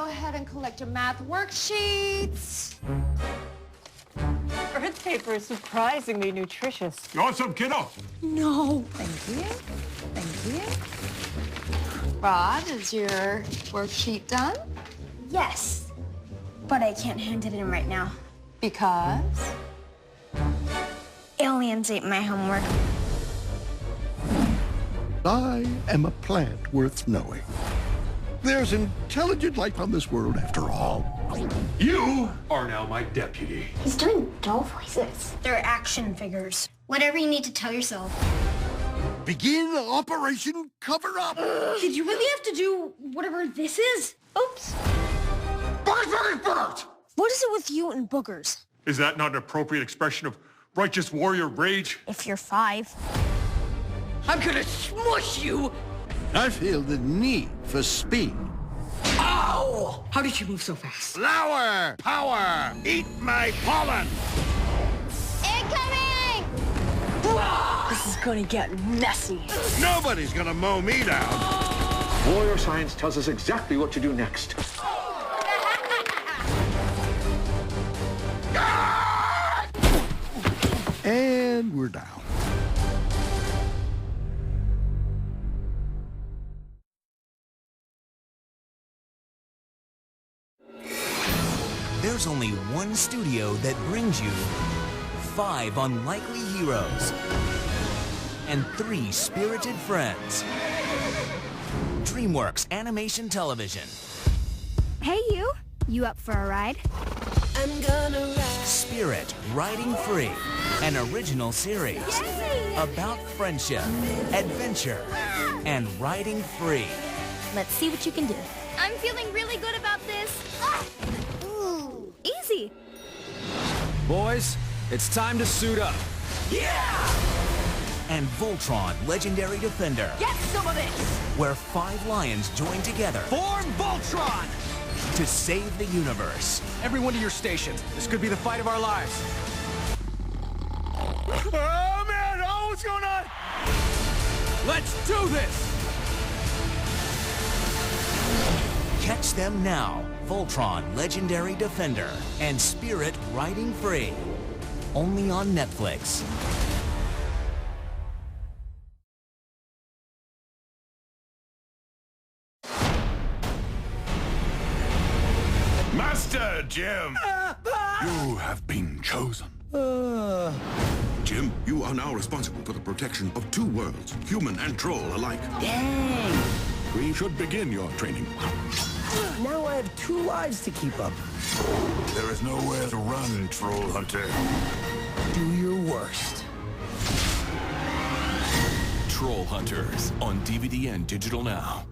go ahead and collect your math worksheets. Earth paper is surprisingly nutritious. You want some, kiddo? No. Thank you. Thank you. Rod, is your worksheet done? Yes, but I can't hand it in right now. Because? Aliens ate my homework. I am a plant worth knowing. There's intelligent life on this world after all. You are now my deputy. He's doing doll voices. They're action figures. Whatever you need to tell yourself. Begin Operation Cover Up! Did you really have to do whatever this is? Oops. What is it with you and boogers? Is that not an appropriate expression of righteous warrior rage? If you're 5. I'm gonna smush you! I feel the need for speed. Ow! How did you move so fast? Flower! Power! Eat my pollen! Incoming! This is gonna get messy. Nobody's gonna mow me down. Warrior science tells us exactly what to do next. And we're down. There's only one studio that brings you 5 unlikely heroes and 3 spirited friends. DreamWorks Animation Television. Hey, you. You up for a ride? I'm gonna ride. Spirit Riding Free, an original series about friendship, adventure, and riding free. Let's see what you can do. I'm feeling really good about this. Ooh, easy. Boys, it's time to suit up. And Voltron Legendary Defender, Get some of this! where 5 lions join together Form Voltron! to save the universe. Everyone to your stations. This could be the fight of our lives. Oh, man! Oh, what's going on? Let's do this! Catch them now. Voltron Legendary Defender and Spirit Riding Free. Only on Netflix. Master Jim! You have been chosen. Jim, you are now responsible for the protection of 2 worlds, human and troll alike. Dang! We should begin your training. Now I have 2 lives to keep up. There is nowhere to run, Troll Hunter. Do your worst. Troll Hunters on DVD and digital now.